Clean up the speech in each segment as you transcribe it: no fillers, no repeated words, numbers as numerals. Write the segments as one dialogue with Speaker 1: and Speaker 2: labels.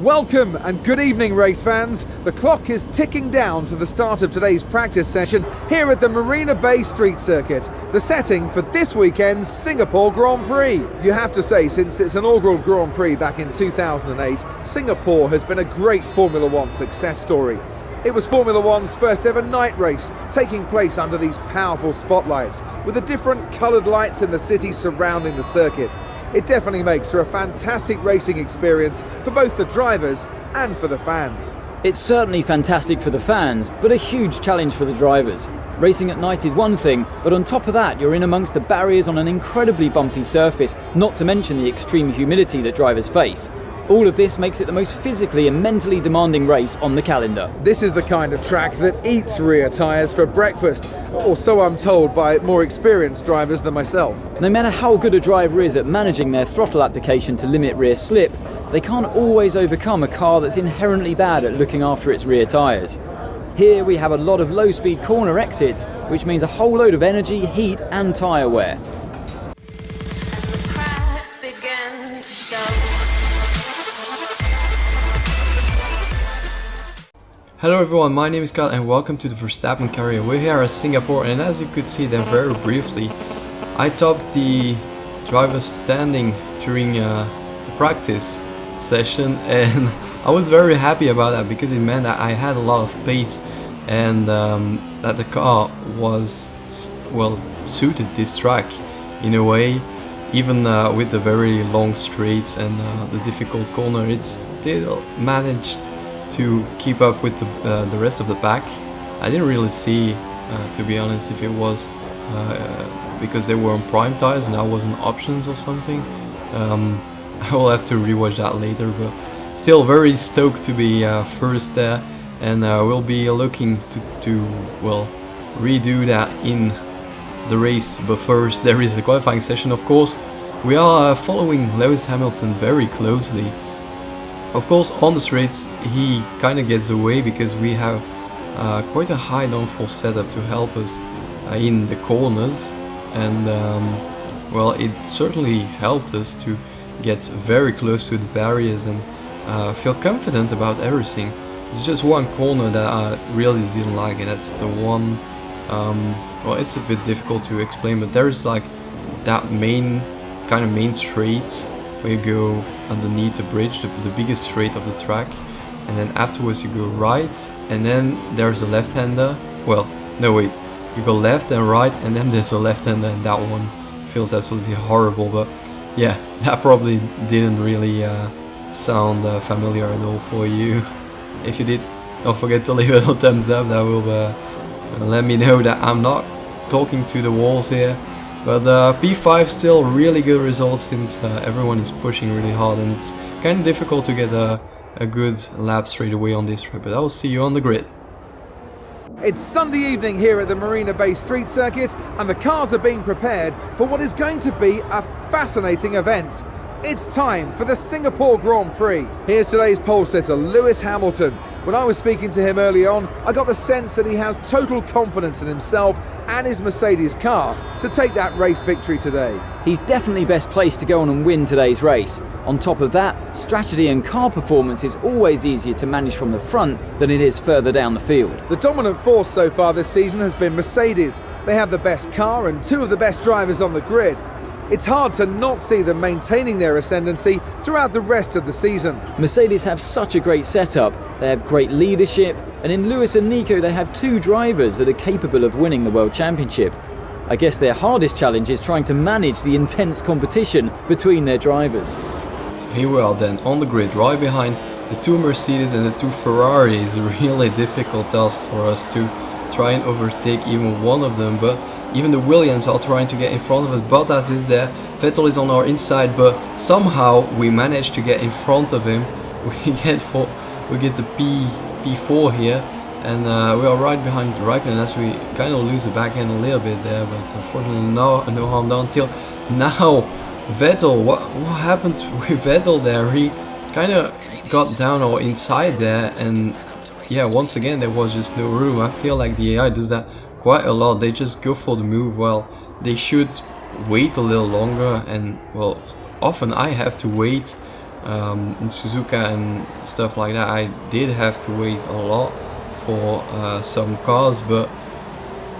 Speaker 1: Welcome and good evening, race fans. The clock is ticking down to the start of today's practice session here at the Marina Bay Street Circuit, the setting for this weekend's Singapore Grand Prix. You have to say, since its inaugural Grand Prix back in 2008, Singapore has been a great Formula One success story. It was Formula One's first ever night race, taking place under these powerful spotlights, with the different coloured lights in the city surrounding the circuit. It definitely makes for a fantastic racing experience for both the drivers and for the fans.
Speaker 2: It's certainly fantastic for the fans, but a huge challenge for the drivers. Racing at night is one thing, but on top of that, you're in amongst the barriers on an incredibly bumpy surface, not to mention the extreme humidity that drivers face. All of this makes it the most physically and mentally demanding race on the calendar.
Speaker 1: This is the kind of track that eats rear tyres for breakfast, or so I'm told by more experienced drivers than myself.
Speaker 2: No matter how good a driver is at managing their throttle application to limit rear slip, they can't always overcome a car that's inherently bad at looking after its rear tyres. Here we have a lot of low-speed corner exits, which means a whole load of energy, heat and tyre wear.
Speaker 3: Hello everyone, my name is Scott and welcome to the Verstappen career. We're here at Singapore, and as you could see then very briefly, I topped the driver's standing during the practice session, and I was very happy about that because it meant that I had a lot of pace and that the car was well suited this track in a way. Even with the very long straights and the difficult corner, it still managed to keep up with the rest of the pack. I didn't really see, to be honest, if it was because they were on prime tires and I was on options or something. I will have to rewatch that later, but still very stoked to be first there, and we'll be looking to well redo that in the race. But first there is a qualifying session, of course. We are following Lewis Hamilton very closely. Of course, on the straights he kind of gets away because we have quite a high downforce setup to help us in the corners, and well, it certainly helped us to get very close to the barriers and feel confident about everything. There's just one corner that I really didn't like, and that's the one, well, it's a bit difficult to explain, but there is like that main straight where you go underneath the bridge, the biggest straight of the track, and then afterwards you go right, and then there's a left-hander. Well, no wait, you go left and right, and then there's a left-hander, and that one feels absolutely horrible. But yeah, that probably didn't really sound familiar at all for you. If you did, don't forget to leave it a thumbs up. That will let me know that I'm not talking to the walls here. But P5 still really good results since everyone is pushing really hard, and it's kind of difficult to get a good lap straight away on this trip. But I will see you on the grid.
Speaker 1: It's Sunday evening here at the Marina Bay Street Circuit, and the cars are being prepared for what is going to be a fascinating event. It's time for the Singapore Grand Prix. Here's today's pole sitter, Lewis Hamilton. When I was speaking to him early on, I got the sense that he has total confidence in himself and his Mercedes car to take that race victory today.
Speaker 2: He's definitely best placed to go on and win today's race. On top of that, strategy and car performance is always easier to manage from the front than it is further down the field.
Speaker 1: The dominant force so far this season has been Mercedes. They have the best car and two of the best drivers on the grid. It's hard to not see them maintaining their ascendancy throughout the rest of the season.
Speaker 2: Mercedes have such a great setup, they have great leadership, and in Lewis and Nico they have two drivers that are capable of winning the World Championship. I guess their hardest challenge is trying to manage the intense competition between their drivers.
Speaker 3: So here we are then on the grid, right behind the two Mercedes and the two Ferraris. A really difficult task for us to try and overtake even one of them, but even the Williams are trying to get in front of us. Bottas is there, Vettel is on our inside, but somehow we manage to get in front of him. We get the P4 here, and we are right behind Raikkonen as we kind of lose the back end a little bit there, but unfortunately no harm done till now. Vettel, what happened with Vettel there? He kind of got down our inside there, and yeah, once again there was just no room. I feel like the AI does that quite a lot. They just go for the move. Well, they should wait a little longer, and well, often I have to wait in Suzuka and stuff like that, I did have to wait a lot for some cars, but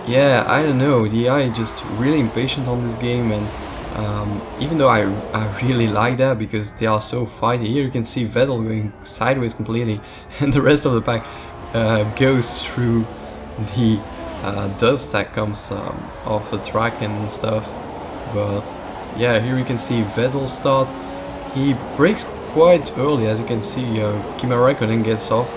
Speaker 3: yeah, I don't know, the AI is just really impatient on this game, and even though I really like that because they are so fighty. Here you can see Vettel going sideways completely and the rest of the pack goes through the dust that comes off the track and stuff. But yeah, here you can see Vettel start. He brakes quite early, as you can see. Kimi Räikkönen gets off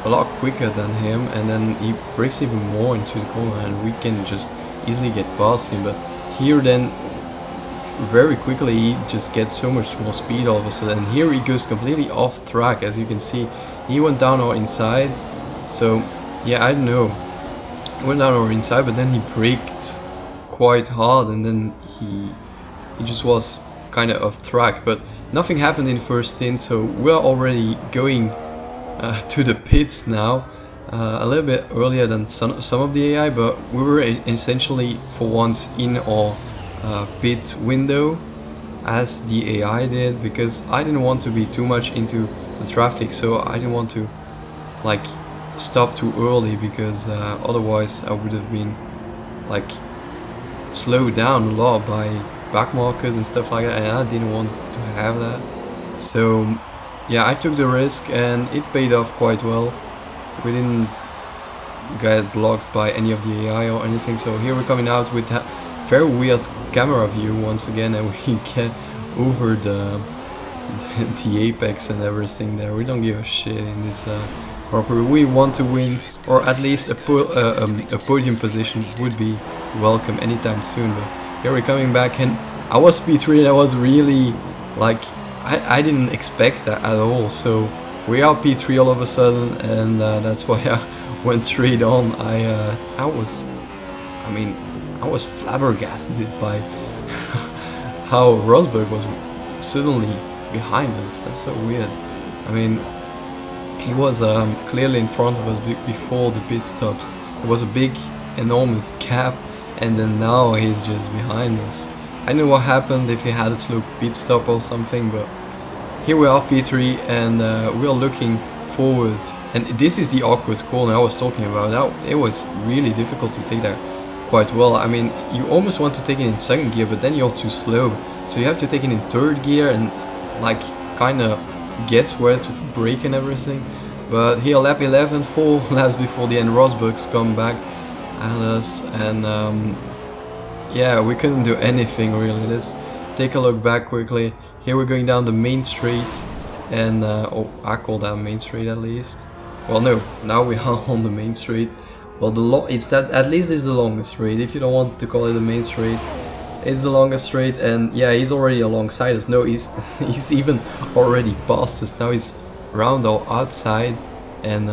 Speaker 3: a lot quicker than him, and then he brakes even more into the corner, and we can just easily get past him. But here then, very quickly, he just gets so much more speed all of a sudden. And here he goes completely off track, as you can see. He went down our inside, so yeah, I don't know. He went down our inside, but then he braked quite hard, and then he just was kind of off track. But nothing happened in the first stint, so we're already going to the pits now. A little bit earlier than some of the AI, but we were essentially for once in our pit window as the AI did, because I didn't want to be too much into the traffic, so I didn't want to like stop too early, because otherwise I would have been like slowed down a lot by back markers and stuff like that, and I didn't want to have that. So yeah, I took the risk and it paid off quite well. We didn't get blocked by any of the AI or anything, so here we're coming out with that very weird camera view once again, and we get over the apex and everything there. We don't give a shit in this proper. We want to win, or at least a podium position would be welcome anytime soon. But here we're coming back, and I was P3 and I was really like, I didn't expect that at all. So we are P3 all of a sudden, and that's why I went straight on. I was flabbergasted by how Rosberg was suddenly behind us. That's so weird. I mean, he was clearly in front of us before the pit stops. It was a big, enormous gap, and then now he's just behind us. I don't know what happened, if he had a slow pit stop or something, but here we are, P3, and we are looking forward. And this is the awkward corner I was talking about. It was really difficult to take that quite well. I mean, you almost want to take it in second gear, but then you're too slow. So you have to take it in third gear and like kind of guess where to brake and everything. But here, lap 11, 4 laps before the end, Rosberg's come back at us, and yeah, we couldn't do anything really. Let's take a look back quickly. Here we're going down the main straight, and oh, I call that main straight at least. Well, no, now we are on the main straight. Well, it's that, at least it's the longest straight. If you don't want to call it the main straight, it's the longest straight. And yeah, he's already alongside us. No, he's even already past us. Now he's around our outside, and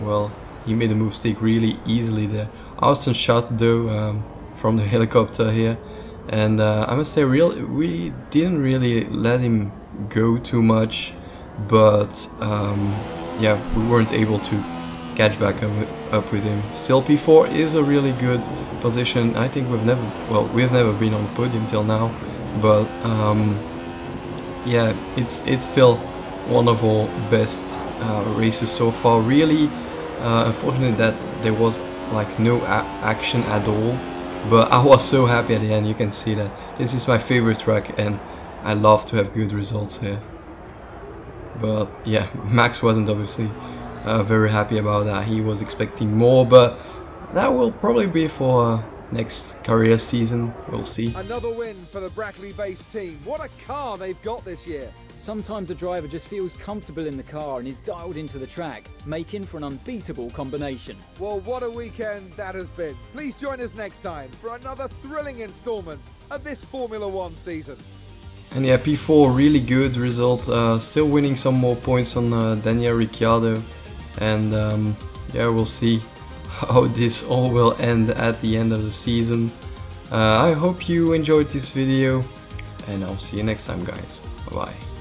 Speaker 3: well, he made a mistake really easily there. Awesome shot though, from the helicopter here. And I must say, we didn't really let him go too much, but yeah, we weren't able to catch back up with him. Still, P4 is a really good position. I think we've never been on the podium till now, but yeah, it's still one of our best races so far. Really unfortunate that there was like no action at all, but I was so happy at the end. You can see that this is my favorite track, and I love to have good results here. But yeah, Max wasn't obviously very happy about that. He was expecting more, but that will probably be for next career season. We'll see.
Speaker 1: Another win for the Brackley-based team. What a car they've got this year.
Speaker 2: Sometimes a driver just feels comfortable in the car and is dialed into the track, making for an unbeatable combination.
Speaker 1: Well, what a weekend that has been. Please join us next time for another thrilling instalment of this Formula One season.
Speaker 3: And yeah, P4, really good result. Still winning some more points on Daniel Ricciardo. And yeah, we'll see how this all will end at the end of the season. I hope you enjoyed this video, and I'll see you next time, guys. Bye bye.